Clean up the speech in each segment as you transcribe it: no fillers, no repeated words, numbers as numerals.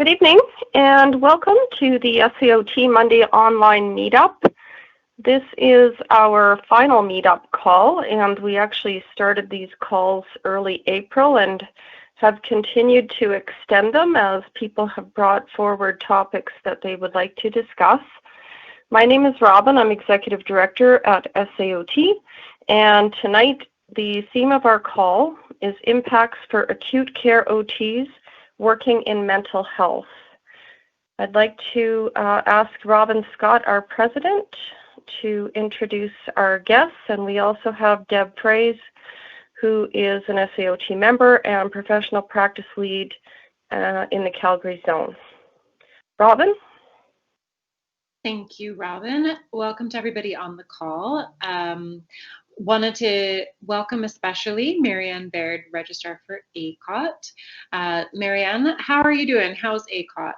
Good evening, and welcome to the SAOT Monday online meetup. This is our final meetup call, and we actually started these calls early April and have continued to extend them as people have brought forward topics that they would like to discuss. My name is Robin. I'm Executive Director at SAOT, and tonight the theme of our call is impacts for acute care OTs working in mental health. I'd like to ask Robin Scott, our president, to introduce our guests, and we also have Deb Fraze, who is an SAOT member and professional practice lead in the Calgary zone. Robin? Thank you, Robin. Welcome to everybody on the call. Wanted to welcome especially Marianne Baird, Registrar for ACOT. Marianne, how are you doing? How's ACOT?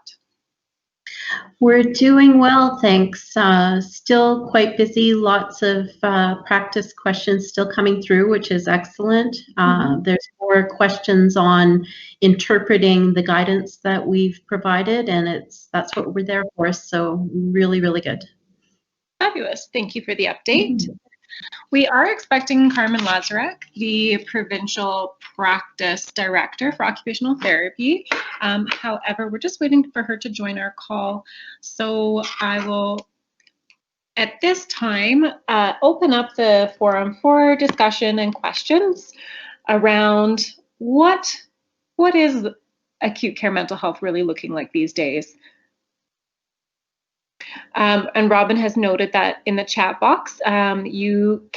We're doing well, thanks. Still quite busy, lots of practice questions still coming through, which is excellent. There's more questions on interpreting the guidance that we've provided, and that's what we're there for, so really, really good. Fabulous. Thank you for the update. We are expecting Carmen Lazarek, the Provincial Practice Director for Occupational Therapy. However, we're just waiting for her to join our call. So I will, at this time, open up the forum for discussion and questions around what is acute care mental health really looking like these days. And Robin has noted that in the chat box, you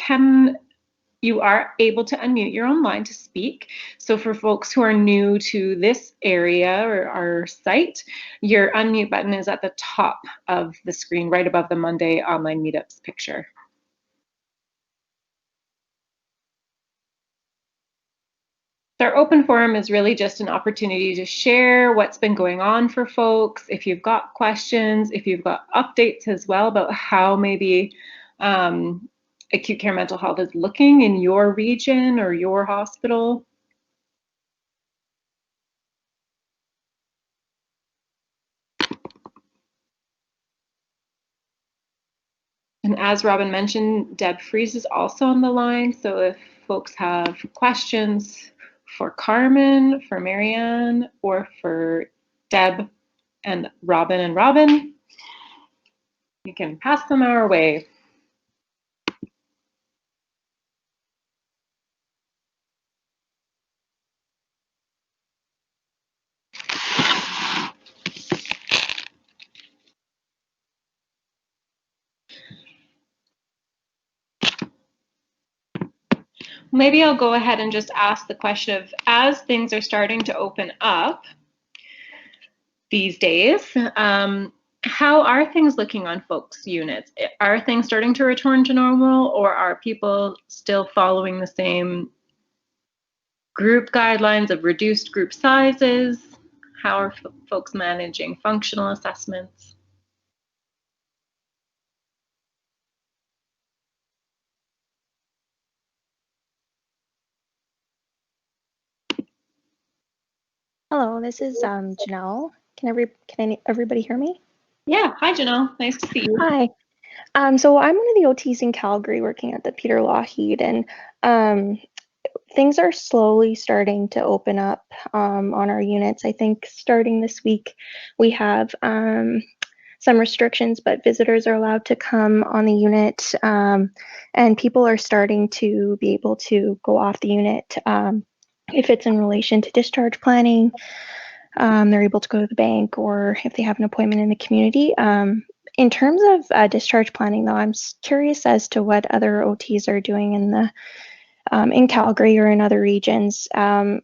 are able to unmute your own line to speak. So for folks who are new to this area or our site, your unmute button is at the top of the screen, right above the Monday online meetups picture. Our open forum is really just an opportunity to share what's been going on for folks. If you've got questions, if you've got updates as well about how maybe acute care mental health is looking in your region or your hospital. And as Robin mentioned, Deb Fraze is also on the line. So if folks have questions for Carmen, for Marianne, or for Deb and Robin, you can pass them our way. Maybe I'll go ahead and just ask the question of, as things are starting to open up these days, how are things looking on folks' units? Are things starting to return to normal, or are people still following the same group guidelines of reduced group sizes? How are folks managing functional assessments? Hello, this is Janelle. Can everybody hear me? Yeah, hi Janelle, nice to see you. Hi. So I'm one of the OTs in Calgary working at the Peter Lougheed, and things are slowly starting to open up on our units. I think starting this week we have some restrictions, but visitors are allowed to come on the unit, and people are starting to be able to go off the unit if it's in relation to discharge planning. They're able to go to the bank, or if they have an appointment in the community. In terms of discharge planning, though, I'm curious as to what other OTs are doing in Calgary or in other regions. I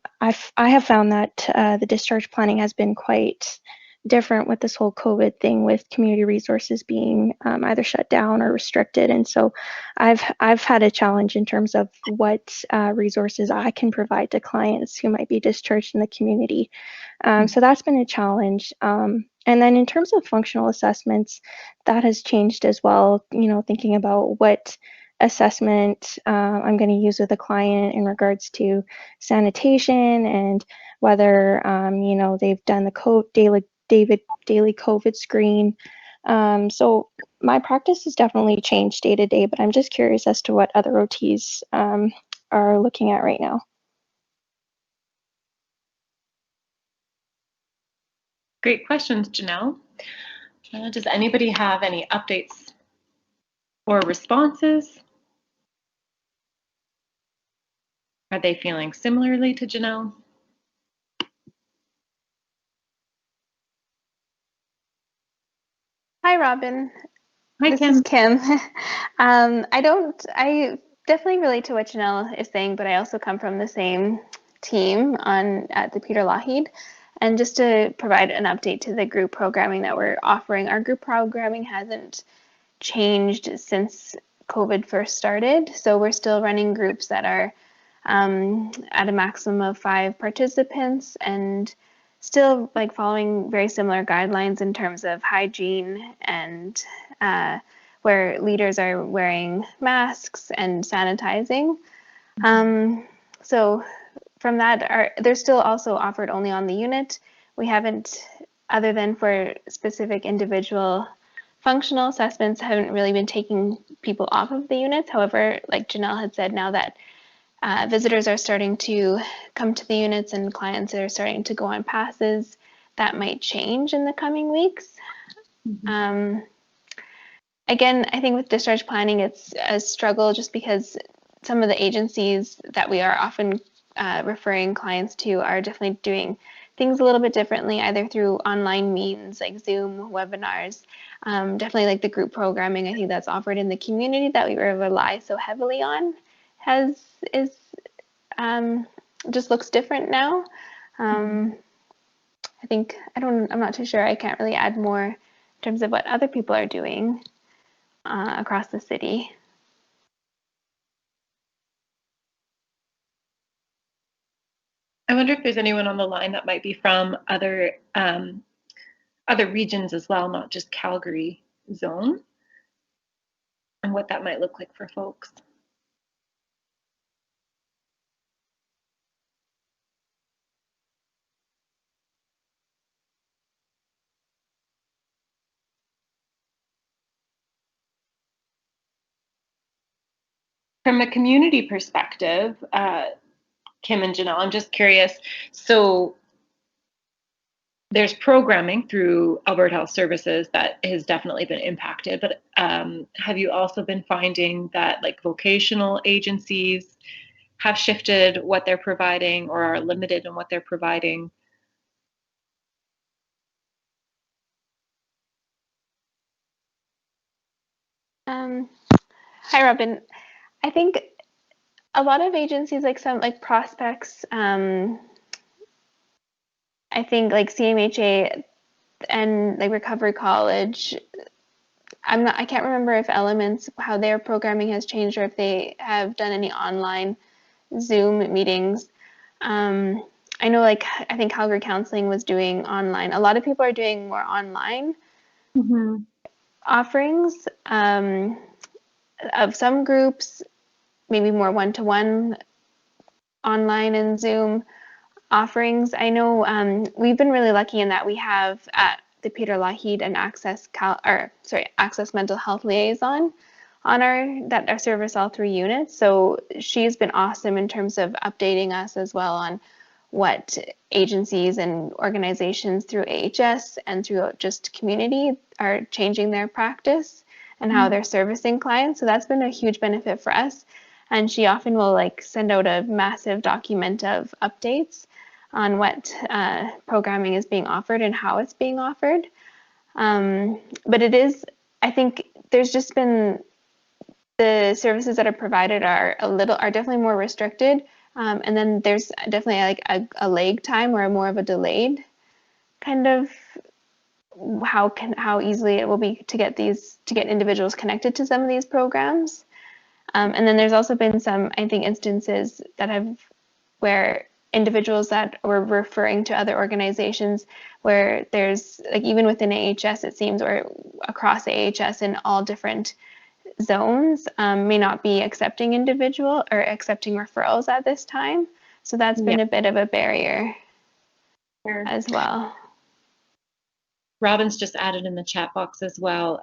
have found that the discharge planning has been quite different with this whole COVID thing, with community resources being either shut down or restricted. And so I've had a challenge in terms of what resources I can provide to clients who might be discharged in the community. So that's been a challenge. And then in terms of functional assessments, that has changed as well, thinking about what assessment I'm going to use with a client in regards to sanitation, and whether they've done the daily COVID screen. So my practice has definitely changed day to day, but I'm just curious as to what other OTs are looking at right now. Great questions, Janelle. Does anybody have any updates or responses? Are they feeling similarly to Janelle? Hi, Robin. Hi, This Kim. is Kim. I definitely relate to what Janelle is saying, but I also come from the same team at the Peter Lougheed. And just to provide an update to the group programming that we're offering, our group programming hasn't changed since COVID first started. So we're still running groups that are at a maximum of 5 participants and still like following very similar guidelines in terms of hygiene and where leaders are wearing masks and sanitizing. So from that, they're still also offered only on the unit. We haven't, other than for specific individual functional assessments, haven't really been taking people off of the units. However, like Janelle had said, now that visitors are starting to come to the units and clients are starting to go on passes, that might change in the coming weeks. Again, I think with discharge planning, it's a struggle just because some of the agencies that we are often referring clients to are definitely doing things a little bit differently, either through online means like Zoom, webinars, definitely like the group programming I think that's offered in the community that we rely so heavily on just looks different now. I'm not too sure. I can't really add more in terms of what other people are doing across the city. I wonder if there's anyone on the line that might be from other regions as well, not just Calgary zone, and what that might look like for folks. From a community perspective, Kim and Janelle, I'm just curious. So there's programming through Alberta Health Services that has definitely been impacted, but have you also been finding that like vocational agencies have shifted what they're providing or are limited in what they're providing? Hi, Robin. I think a lot of agencies, like some like prospects, I think like CMHA and like Recovery College. I can't remember if Elements, how their programming has changed or if they have done any online Zoom meetings. I know I think Calgary Counseling was doing online. A lot of people are doing more online offerings of some groups, maybe more one-to-one online and Zoom offerings. I know we've been really lucky in that we have at the Peter Lougheed an Access Mental Health Liaison on our service all 3 units. So she's been awesome in terms of updating us as well on what agencies and organizations through AHS and through just community are changing their practice and how they're servicing clients. So that's been a huge benefit for us. And she often will send out a massive document of updates on what programming is being offered and how it's being offered. But I think there's just been the services that are provided are definitely more restricted. And then there's definitely a lag time or more of a delayed kind of how easily it will be to get individuals connected to some of these programs. And then there's also been some, I think, instances where individuals that were referring to other organizations where there's even within AHS, it seems, or across AHS in all different zones may not be accepting referrals at this time. So that's been a bit of a barrier as well. Robin's just added in the chat box as well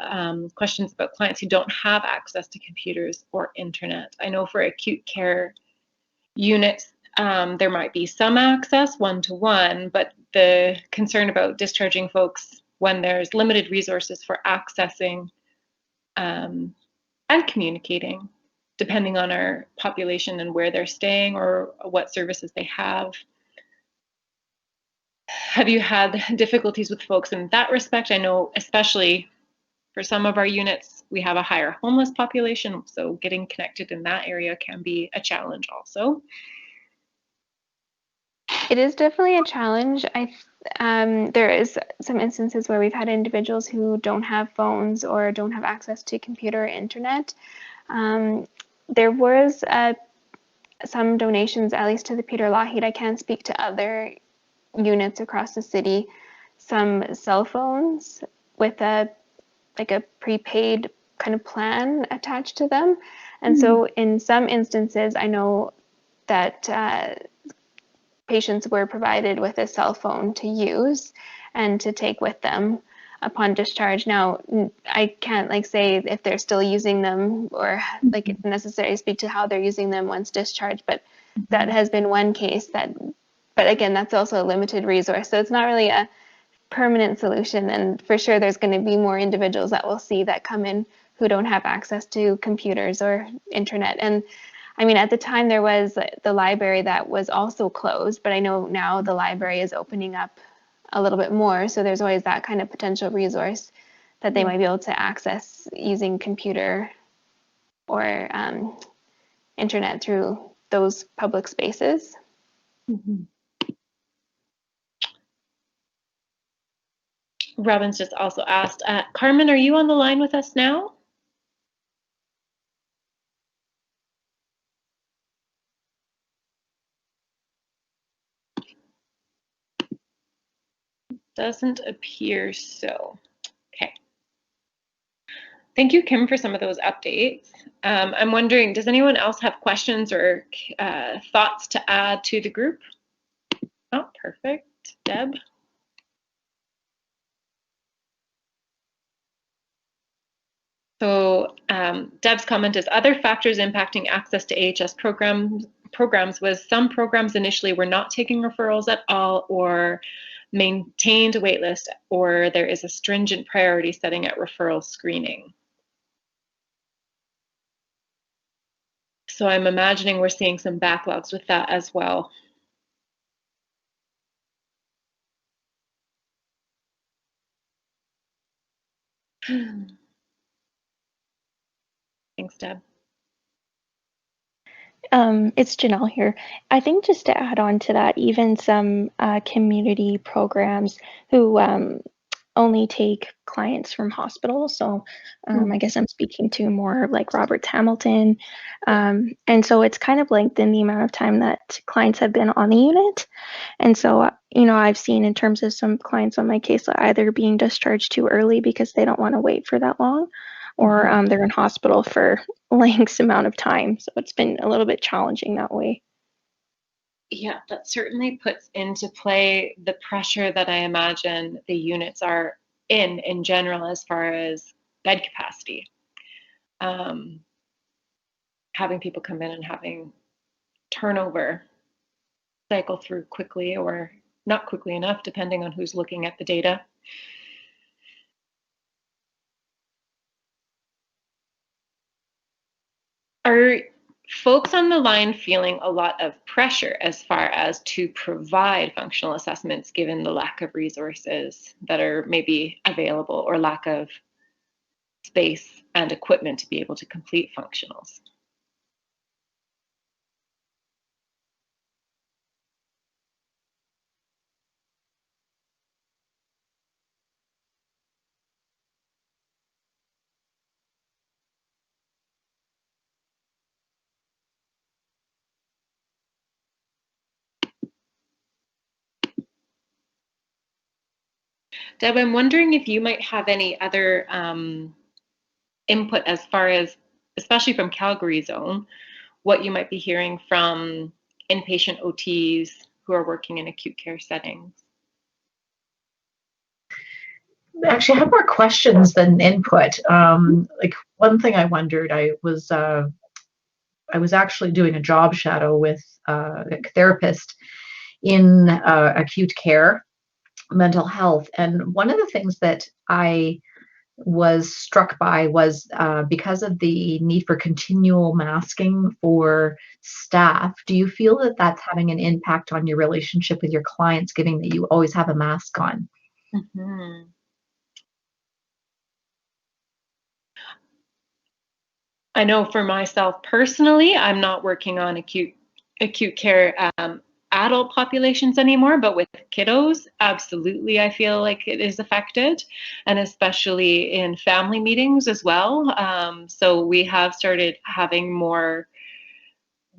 questions about clients who don't have access to computers or internet. I know for acute care units, there might be some access one-to-one, but the concern about discharging folks when there's limited resources for accessing and communicating, depending on our population and where they're staying or what services they have. Have you had difficulties with folks in that respect? I know especially for some of our units, we have a higher homeless population, so getting connected in that area can be a challenge also. It is definitely a challenge. There is some instances where we've had individuals who don't have phones or don't have access to computer or internet. There was some donations, at least to the Peter Lougheed. I can't speak to other units across the city. Some cell phones with a prepaid kind of plan attached to them. And so in some instances, I know that patients were provided with a cell phone to use and to take with them upon discharge. Now, I can't say if they're still using them or necessarily speak to how they're using them once discharged, but that has been one case but again, that's also a limited resource. So it's not really a permanent solution. And for sure, there's going to be more individuals that we'll see that come in who don't have access to computers or internet. And I mean, at the time there was the library that was also closed, but I know now the library is opening up a little bit more. So there's always that kind of potential resource that they might be able to access using computer or internet through those public spaces. Mm-hmm. Robin's just also asked, Carmen, are you on the line with us now? Doesn't appear so. Okay. Thank you, Kim, for some of those updates. I'm wondering, does anyone else have questions or thoughts to add to the group? Oh, perfect. Deb? So Deb's comment is, other factors impacting access to AHS programs was some programs initially were not taking referrals at all or maintained a waitlist, or there is a stringent priority setting at referral screening. So I'm imagining we're seeing some backlogs with that as well. Thanks, Deb. It's Janelle here. I think just to add on to that, even some community programs who only take clients from hospitals. So I guess I'm speaking to more like Roberts Hamilton. And so it's kind of lengthened the amount of time that clients have been on the unit. And so, I've seen in terms of some clients on my case either being discharged too early because they don't want to wait for that long, or they're in hospital for lengths amount of time. So it's been a little bit challenging that way. Yeah, that certainly puts into play the pressure that I imagine the units are in general as far as bed capacity. Having people come in and having turnover cycle through quickly or not quickly enough, depending on who's looking at the data. Are folks on the line feeling a lot of pressure as far as to provide functional assessments given the lack of resources that are maybe available or lack of space and equipment to be able to complete functionals? Deb, I'm wondering if you might have any other input as far as, especially from Calgary Zone, what you might be hearing from inpatient OTs who are working in acute care settings. actually, I have more questions than input. Like one thing I wondered, I was actually doing a job shadow with a therapist in acute care mental health, and one of the things that I was struck by was because of the need for continual masking for staff. Do you feel that that's having an impact on your relationship with your clients, given that you always have a mask on? Mm-hmm. I know for myself personally, I'm not working on acute care adult populations anymore, but with kiddos, absolutely, I feel like it is affected, and especially in family meetings as well. So we have started having more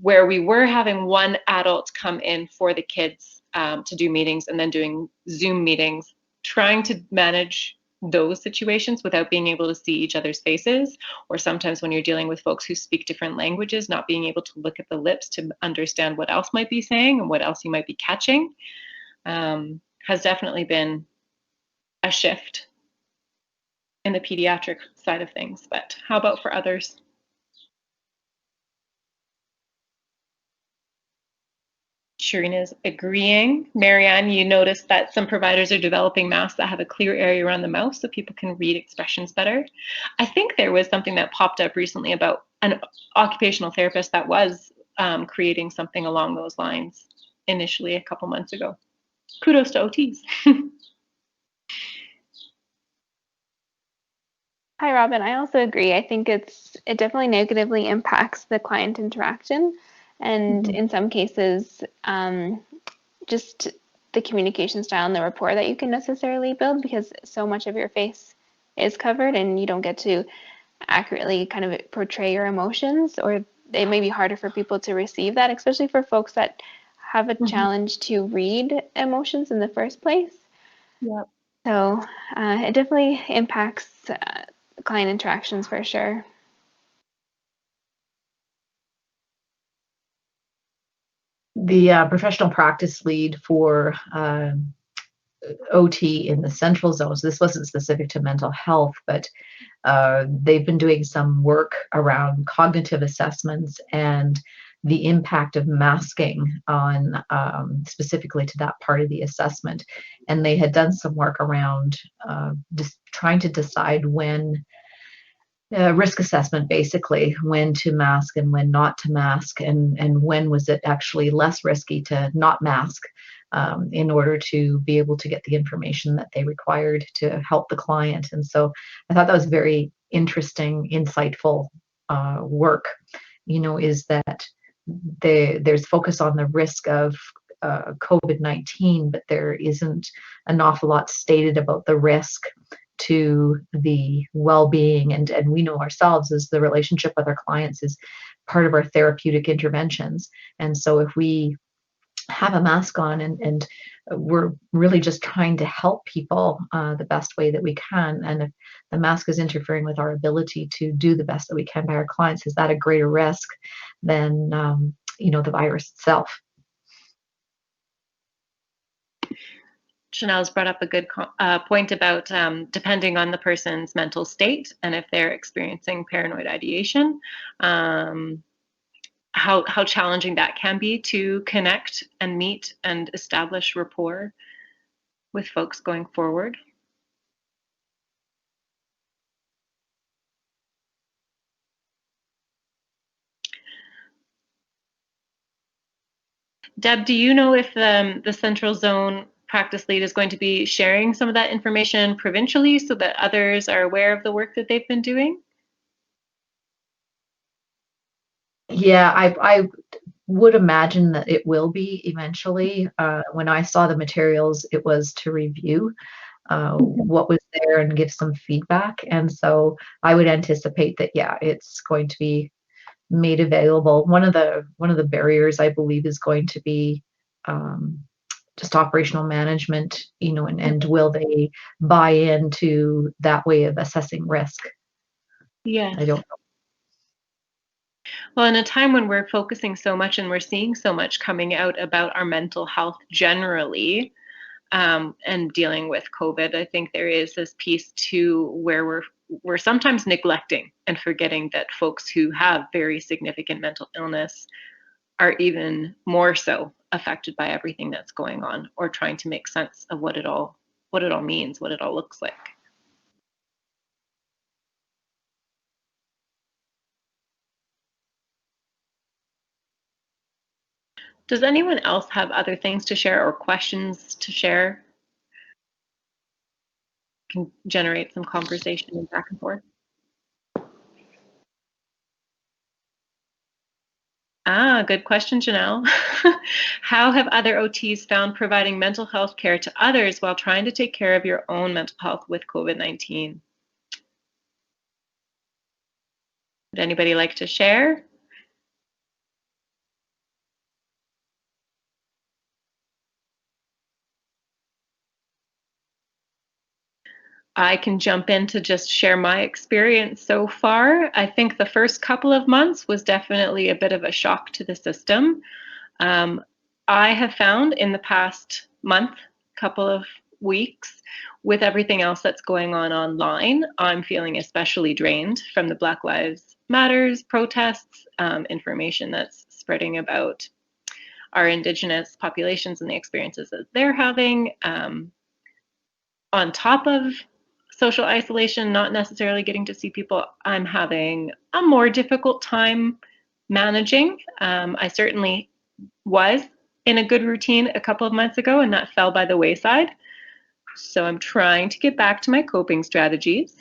where we were having one adult come in for the kids to do meetings and then doing Zoom meetings, trying to manage those situations without being able to see each other's faces, or sometimes when you're dealing with folks who speak different languages, not being able to look at the lips to understand what else might be saying and what else you might be catching, has definitely been a shift in the pediatric side of things. But how about for others? Shireen is agreeing. Marianne, you noticed that some providers are developing masks that have a clear area around the mouth so people can read expressions better. I think there was something that popped up recently about an occupational therapist that was creating something along those lines initially a couple months ago. Kudos to OTs. Hi, Robin. I also agree. I think it definitely negatively impacts the client interaction, and in some cases, just the communication style and the rapport that you can necessarily build, because so much of your face is covered and you don't get to accurately kind of portray your emotions, or it may be harder for people to receive that, especially for folks that have a challenge to read emotions in the first place. Yep. So it definitely impacts client interactions for sure. The professional practice lead for OT in the central zone, so this wasn't specific to mental health, but they've been doing some work around cognitive assessments and the impact of masking on specifically to that part of the assessment. And they had done some work around just trying to decide when risk assessment, basically when to mask and when not to mask, and when was it actually less risky to not mask in order to be able to get the information that they required to help the client. And so I thought that was very interesting, insightful work, is that there's focus on the risk of COVID-19, but there isn't an awful lot stated about the risk to the well-being, and we know ourselves as the relationship with our clients is part of our therapeutic interventions. And so if we have a mask on and we're really just trying to help people the best way that we can, and if the mask is interfering with our ability to do the best that we can by our clients, is that a greater risk than the virus itself? Chanel's brought up a good point about depending on the person's mental state and if they're experiencing paranoid ideation, how challenging that can be to connect and meet and establish rapport with folks going forward. Deb, do you know if the Central Zone practice lead is going to be sharing some of that information provincially so that others are aware of the work that they've been doing? Yeah, I would imagine that it will be eventually. When I saw the materials, it was to review what was there and give some feedback. And so I would anticipate that, yeah, it's going to be made available. One of the barriers, I believe, is going to be just operational management, and will they buy into that way of assessing risk? Yes. I don't know. Well, in a time when we're focusing so much and we're seeing so much coming out about our mental health generally, and dealing with COVID. I think there is this piece too where we're sometimes neglecting and forgetting that folks who have very significant mental illness are even more so affected by everything that's going on, or trying to make sense of what it all means, what it all looks like. Does anyone else have other things to share or questions to share? Can generate some conversation and back and forth. Good question, Janelle. How have other OTs found providing mental health care to others while trying to take care of your own mental health with COVID-19? Would anybody like to share? I can jump in to just share my experience so far. I think the first couple of months was definitely a bit of a shock to the system. I have found in the past month, couple of weeks, with everything else that's going on online, I'm feeling especially drained from the Black Lives Matters protests, information that's spreading about our Indigenous populations and the experiences that they're having. On top of social isolation, not necessarily getting to see people, I'm having a more difficult time managing. I certainly was in a good routine a couple of months ago, and that fell by the wayside. So I'm trying to get back to my coping strategies.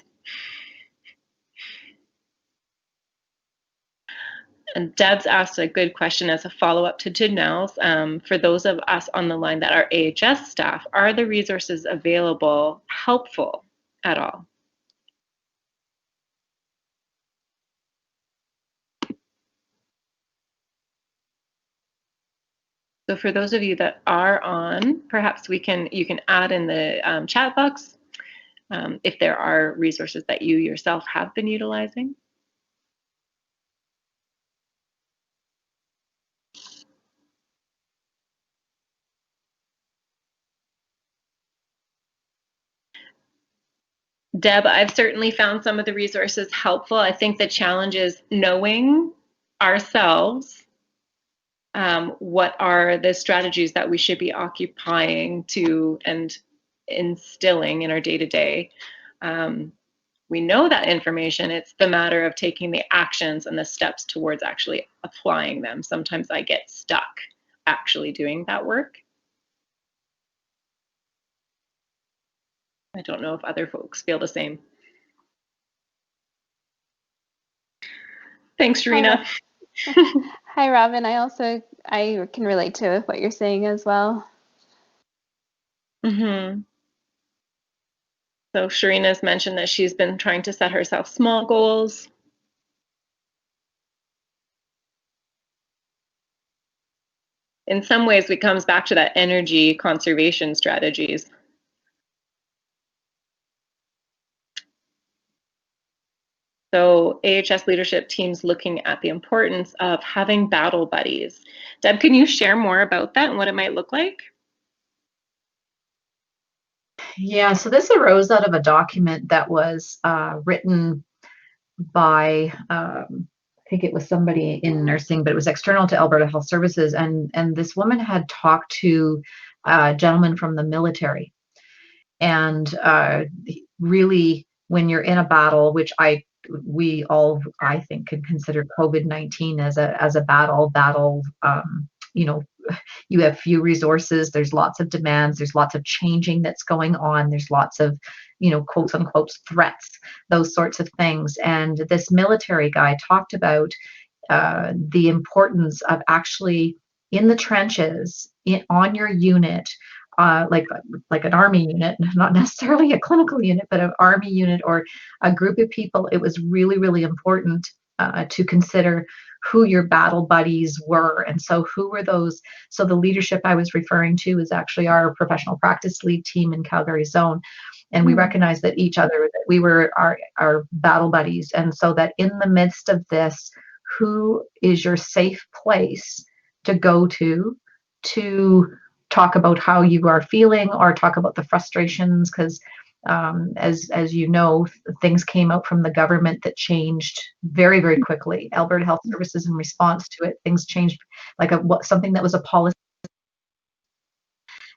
And Deb's asked a good question as a follow-up to Janelle's. For those of us on the line that are AHS staff, are the resources available helpful at all? So for those of you that are on, perhaps you can add in the chat box if there are resources that you yourself have been utilizing. Deb, I've certainly found some of the resources helpful. I think the challenge is knowing ourselves what are the strategies that we should be occupying to and instilling in our day-to-day. We know that information. It's the matter of taking the actions and the steps towards actually applying them. Sometimes I get stuck actually doing that work. I don't know if other folks feel the same. Thanks, Sharina. Hi, Robin. I can relate to what you're saying as well. Mm-hmm. So Sharina's mentioned that she's been trying to set herself small goals. In some ways, it comes back to that energy conservation strategies. So AHS leadership teams looking at the importance of having battle buddies. Deb, can you share more about that and what it might look like? Yeah, so this arose out of a document that was written by, I think it was somebody in nursing, but it was external to Alberta Health Services. And this woman had talked to a gentleman from the military. And really, when you're in a battle, which we all, I think, can consider COVID-19 as a battle, you know, you have few resources, there's lots of demands, there's lots of changing that's going on, there's lots of, quotes unquote threats, those sorts of things. And this military guy talked about the importance of actually in the trenches, on your unit, like an army unit, not necessarily a clinical unit, but an army unit or a group of people. It was really, really important to consider who your battle buddies were. And so who were those? So the leadership I was referring to is actually our professional practice lead team in Calgary Zone. And we recognized that each other, that we were our battle buddies. And so that in the midst of this, who is your safe place to go to talk about how you are feeling or talk about the frustrations, because as you know, things came out from the government that changed very, very quickly. Alberta Health Services, in response to it, things changed like something that was a policy.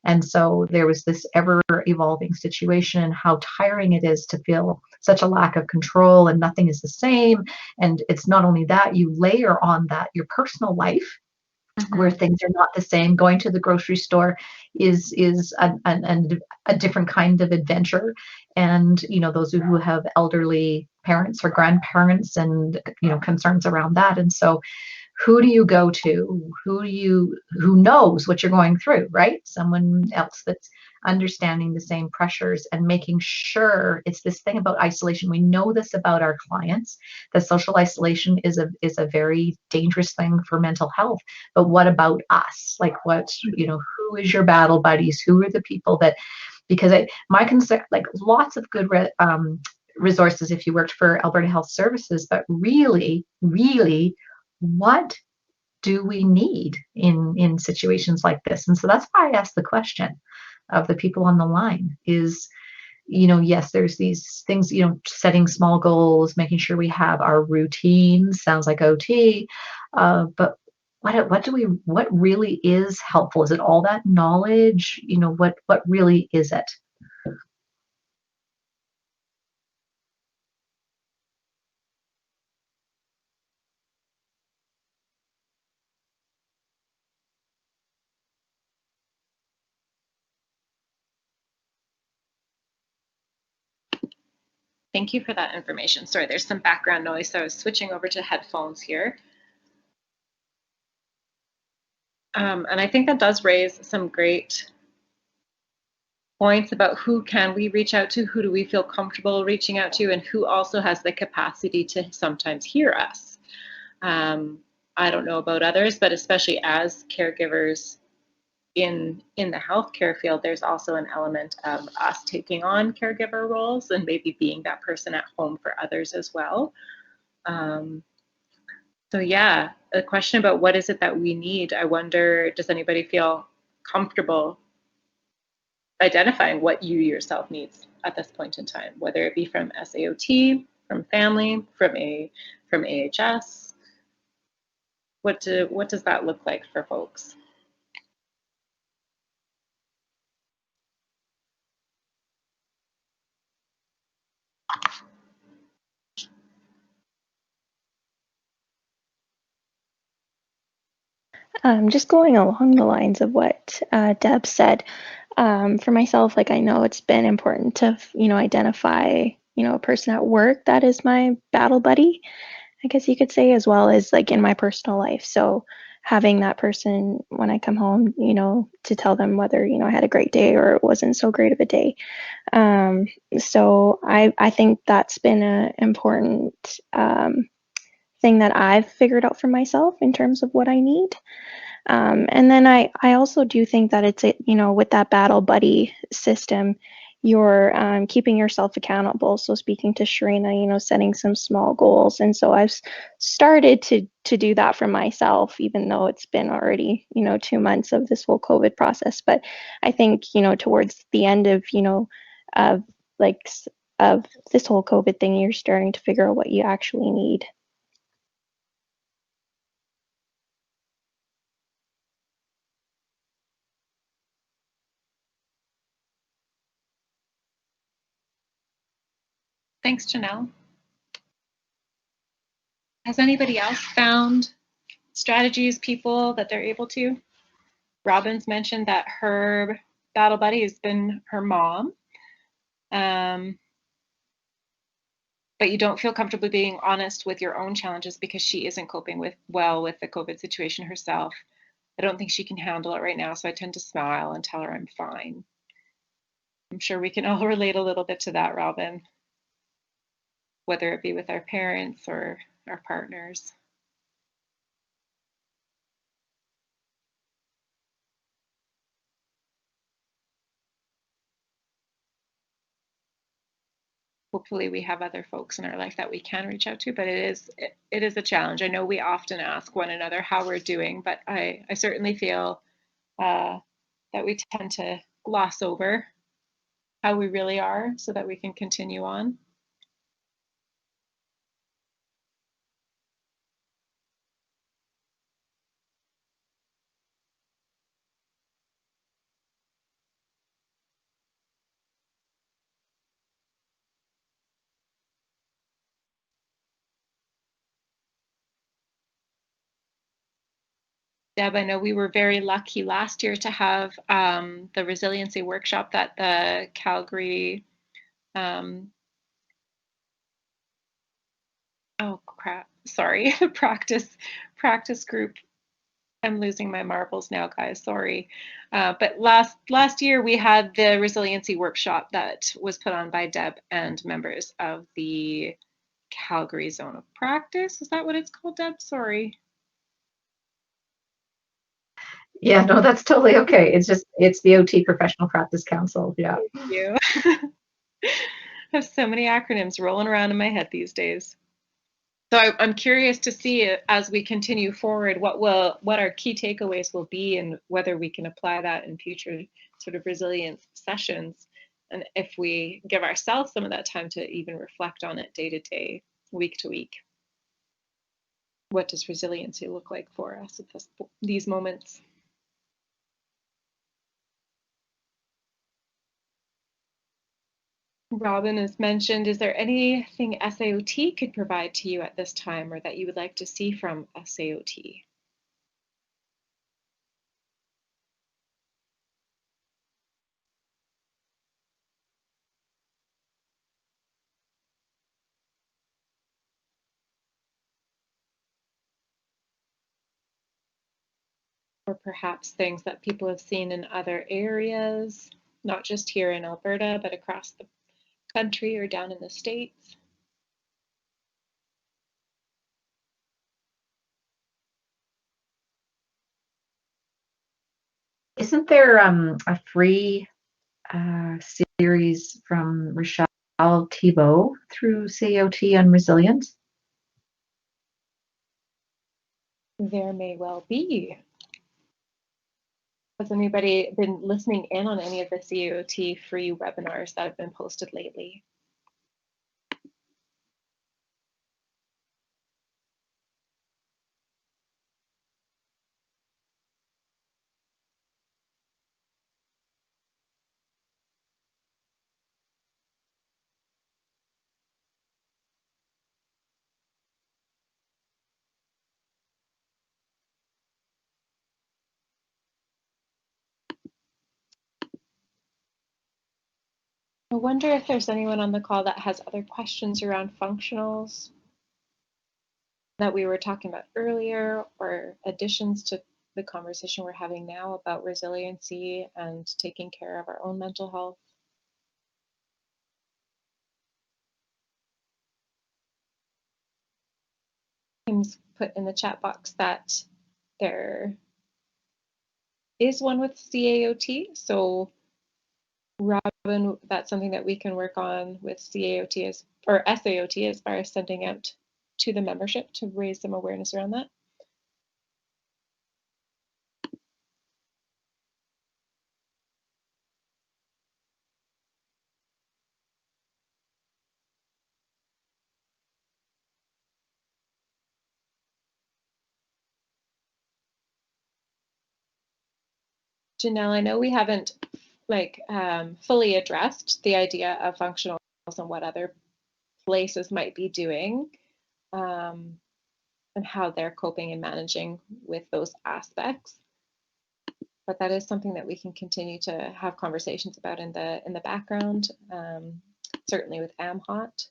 And so there was this ever evolving situation, how tiring it is to feel such a lack of control and nothing is the same. And it's not only that, you layer on that your personal life, where things are not the same. Going to the grocery store is a different kind of adventure. And, you know, those who have elderly parents or grandparents and, you know, concerns around that. And so who do you go to? Who knows what you're going through, right? Someone else that's understanding the same pressures and making sure. It's this thing about isolation. We know this about our clients, that social isolation is a very dangerous thing for mental health. But what about us? Like, what, you know, who is your battle buddies? Who are the people that, because my concern, like, lots of good resources if you worked for Alberta Health Services, but really, really, what do we need in situations like this? And so that's why I asked the question of the people on the line is, you know, yes, there's these things, you know, setting small goals, making sure we have our routines, sounds like OT, but what really is helpful? Is it all that knowledge? You know, what really is it? Thank you for that information. Sorry, there's some background noise, so I was switching over to headphones here. And I think that does raise some great points about who can we reach out to, who do we feel comfortable reaching out to, and who also has the capacity to sometimes hear us. I don't know about others, but especially as caregivers in the healthcare field, there's also an element of us taking on caregiver roles and maybe being that person at home for others as well. So yeah, a question about what is it that we need. I wonder, does anybody feel comfortable identifying what you yourself needs at this point in time, whether it be from SAOT, from family, from AHS? What does that look like for folks? Just going along the lines of what Deb said, for myself, like I know it's been important to, you know, identify, you know, a person at work that is my battle buddy, I guess you could say, as well as like in my personal life. So having that person when I come home, you know, to tell them whether, you know, I had a great day or it wasn't so great of a day. So I think that's been an important thing that I've figured out for myself in terms of what I need. And then I also do think that it's, you know, with that battle buddy system, you're keeping yourself accountable. So speaking to Sharina, you know, setting some small goals. And so I've started to do that for myself, even though it's been already, you know, 2 months of this whole COVID process. But I think, you know, towards the end of, you know, of like of this whole COVID thing, you're starting to figure out what you actually need. Thanks, Janelle. Has anybody else found strategies, people that they're able to? Robin's mentioned that her battle buddy has been her mom. But you don't feel comfortable being honest with your own challenges because she isn't coping well with the COVID situation herself. I don't think she can handle it right now, so I tend to smile and tell her I'm fine. I'm sure we can all relate a little bit to that, Robin, whether it be with our parents or our partners. Hopefully we have other folks in our life that we can reach out to, but it is a challenge. I know we often ask one another how we're doing, but I certainly feel that we tend to gloss over how we really are so that we can continue on. Deb, I know we were very lucky last year to have the resiliency workshop that the Calgary, oh crap, sorry, practice group. I'm losing my marbles now, guys, sorry. But last year we had the resiliency workshop that was put on by Deb and members of the Calgary Zone of Practice. Is that what it's called, Deb? Sorry. Yeah, no, that's totally okay. It's the OT Professional Practice Council. Yeah. Thank you. I have so many acronyms rolling around in my head these days. So I'm curious to see as we continue forward what our key takeaways will be and whether we can apply that in future sort of resilience sessions, and if we give ourselves some of that time to even reflect on it day to day, week to week. What does resiliency look like for us at these moments? Robin has mentioned, is there anything SAOT could provide to you at this time or that you would like to see from SAOT? Or perhaps things that people have seen in other areas, not just here in Alberta, but across the country or down in the States? Isn't there a free series from Rochelle Thibault through COT on resilience? There may well be. Has anybody been listening in on any of the COT free webinars that have been posted lately? I wonder if there's anyone on the call that has other questions around functionals that we were talking about earlier, or additions to the conversation we're having now about resiliency and taking care of our own mental health. Kim's put in the chat box that there is one with CAOT, so Robin, that's something that we can work on with CAOT or SAOT as far as sending out to the membership to raise some awareness around that. Janelle, I know we haven't fully addressed the idea of functionals and what other places might be doing and how they're coping and managing with those aspects. But that is something that we can continue to have conversations about in the background, certainly with AMHOT.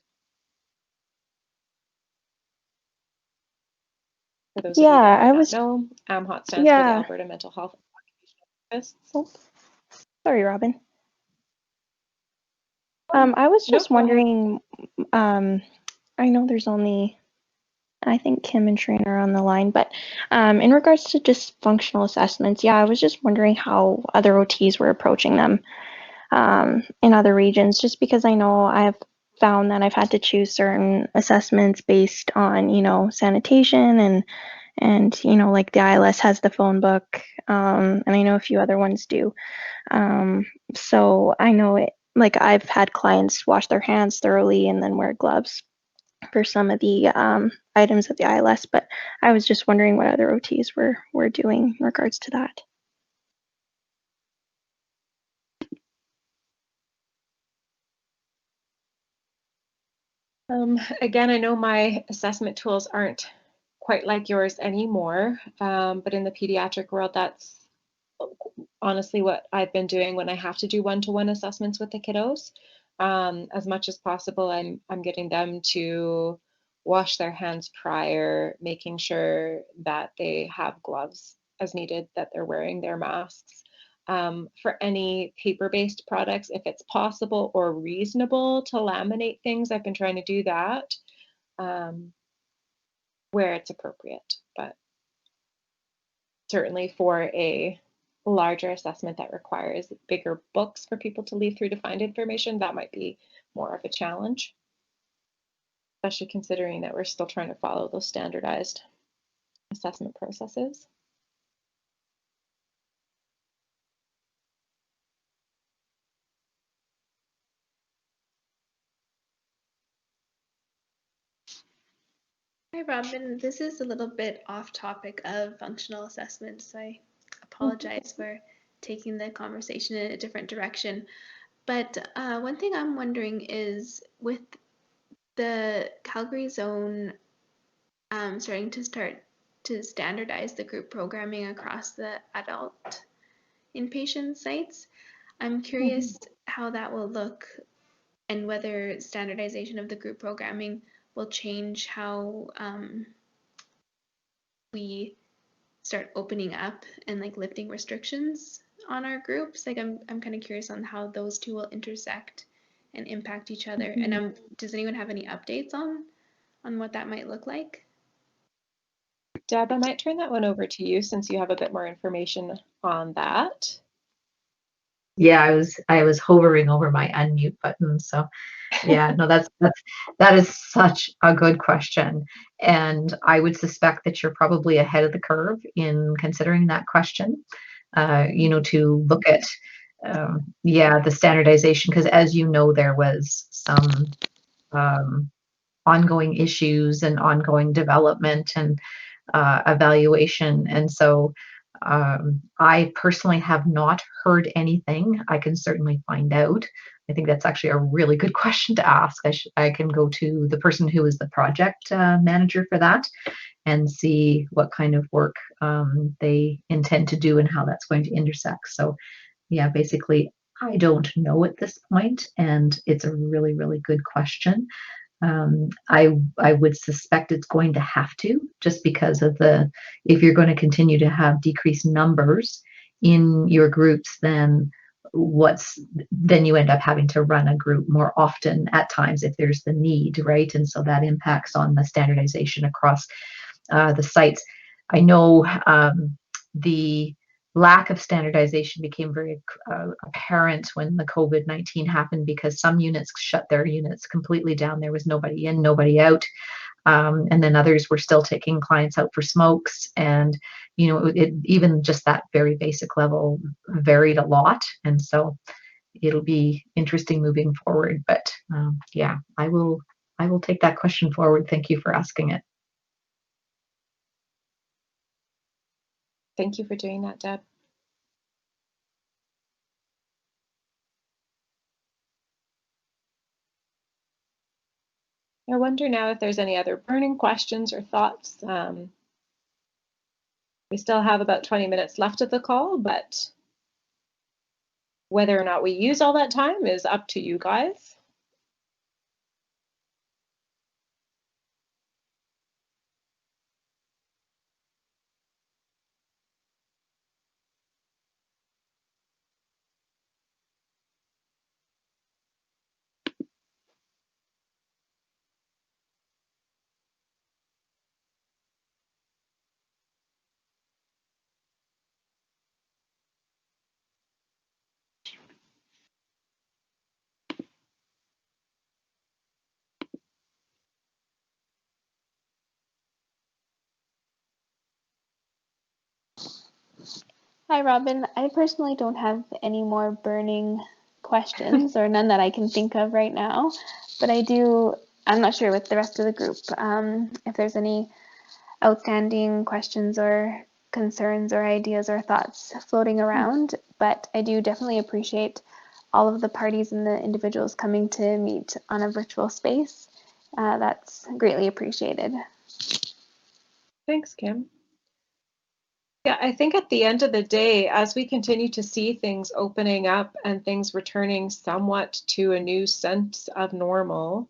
For those of you that might not know, AMHOT stands for the Alberta Mental Health Therapists. Oh, sorry, Robin. I was just wondering, I know there's only, I think Kim and Shreen are on the line, but in regards to just functional assessments, yeah, I was just wondering how other OTs were approaching them in other regions, just because I know I have found that I've had to choose certain assessments based on, you know, sanitation And, like the ILS has the phone book, and I know a few other ones do. So I know it, like I've had clients wash their hands thoroughly and then wear gloves for some of the items at the ILS, but I was just wondering what other OTs were doing in regards to that. Again, I know my assessment tools aren't quite like yours anymore, but in the pediatric world, that's honestly what I've been doing when I have to do one-to-one assessments with the kiddos. As much as possible, I'm getting them to wash their hands prior, making sure that they have gloves as needed, that they're wearing their masks. For any paper-based products, if it's possible or reasonable to laminate things, I've been trying to do that where it's appropriate. But certainly for a larger assessment that requires bigger books for people to leaf through to find information, that might be more of a challenge, especially considering that we're still trying to follow those standardized assessment processes. Hi, Robin. This is a little bit off topic of functional assessments. I apologize for taking the conversation in a different direction. But one thing I'm wondering is with the Calgary zone starting to standardize the group programming across the adult inpatient sites, I'm curious how that will look and whether standardization of the group programming will change how we start opening up and like lifting restrictions on our groups. Like I'm kind of curious on how those two will intersect and impact each other. And does anyone have any updates on what that might look like? Deb, I might turn that one over to you since you have a bit more information on that. Yeah, I was hovering over my unmute button. So yeah, no, that is such a good question. And I would suspect that you're probably ahead of the curve in considering that question. To look at the standardization, because as you know, there was some um, ongoing issues and ongoing development and evaluation. And so I personally have not heard anything. I can certainly find out. I think that's actually a really good question to ask. I can go to the person who is the project manager for that and see what kind of work they intend to do and how that's going to intersect. So, yeah, basically, I don't know at this point, and it's a really, really good question. I would suspect it's going to have to, just because of if you're going to continue to have decreased numbers in your groups, then you end up having to run a group more often at times if there's the need, right? And so that impacts on the standardization across the sites. I know the lack of standardization became very apparent when the COVID-19 happened, because some units shut their units completely down. There was nobody in, nobody out. And then others were still taking clients out for smokes. And, even just that very basic level varied a lot. And so it'll be interesting moving forward. But yeah, I will take that question forward. Thank you for asking it. Thank you for doing that, Deb. I wonder now if there's any other burning questions or thoughts. We still have about 20 minutes left of the call, but whether or not we use all that time is up to you guys. Hi, Robin. I personally don't have any more burning questions or none that I can think of right now, but I'm not sure with the rest of the group, if there's any outstanding questions or concerns or ideas or thoughts floating around, but I do definitely appreciate all of the parties and the individuals coming to meet on a virtual space. That's greatly appreciated. Thanks, Kim. Yeah, I think at the end of the day, as we continue to see things opening up and things returning somewhat to a new sense of normal,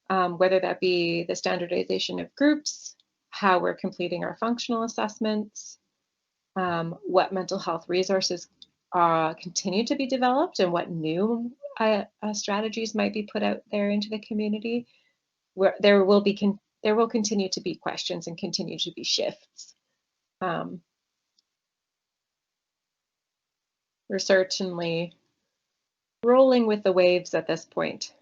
whether that be the standardization of groups, how we're completing our functional assessments, what mental health resources continue to be developed, and what new strategies might be put out there into the community, where there will continue to be questions and continue to be shifts. We're certainly rolling with the waves at this point.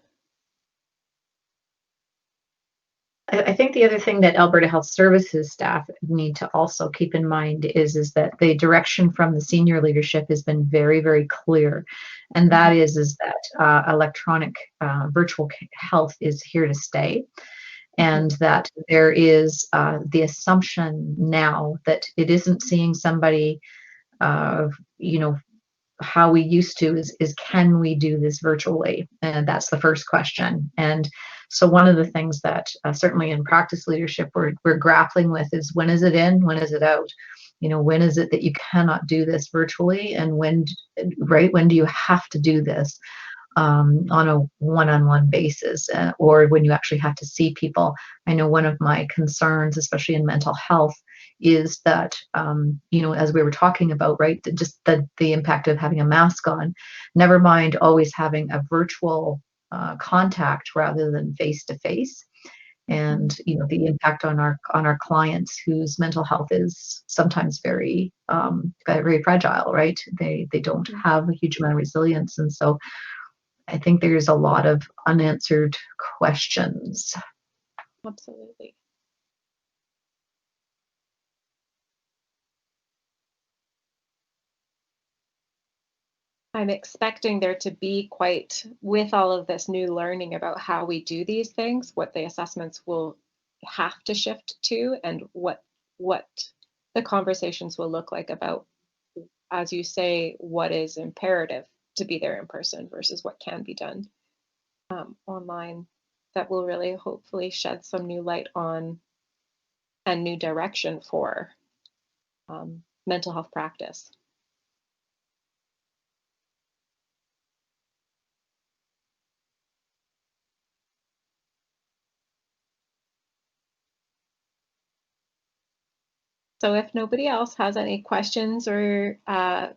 I think the other thing that Alberta Health Services staff need to also keep in mind is that the direction from the senior leadership has been very, very clear, and that is that electronic virtual health is here to stay, and that there is the assumption now that it isn't seeing somebody, you know, how we used to is can we do this virtually? And that's the first question. And so one of the things that certainly in practice leadership we're grappling with is when is it in, when is it out? You know, when is it that you cannot do this virtually, and when do you have to do this on a one-on-one basis, or when you actually have to see people? I know one of my concerns, especially in mental health, is that as we were talking about, right, just the impact of having a mask on, never mind always having a virtual contact rather than face to face, and the impact on our clients whose mental health is sometimes very very fragile, right? They don't have a huge amount of resilience, and so I think there's a lot of unanswered questions. Absolutely. I'm expecting there to be with all of this new learning about how we do these things, what the assessments will have to shift to, and what the conversations will look like about, as you say, what is imperative to be there in person versus what can be done online. That will really hopefully shed some new light on and new direction for mental health practice. So if nobody else has any questions or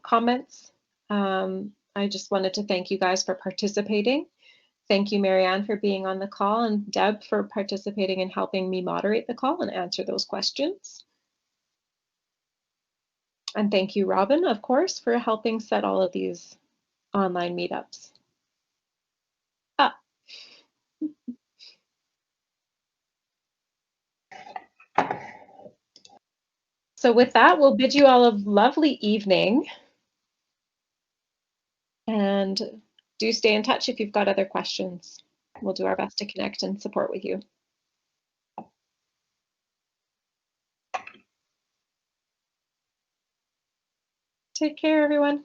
comments, I just wanted to thank you guys for participating. Thank you, Marianne, for being on the call, and Deb for participating and helping me moderate the call and answer those questions. And thank you, Robin, of course, for helping set all of these online meetups up. So with that, we'll bid you all a lovely evening. And do stay in touch if you've got other questions. We'll do our best to connect and support with you. Take care, everyone.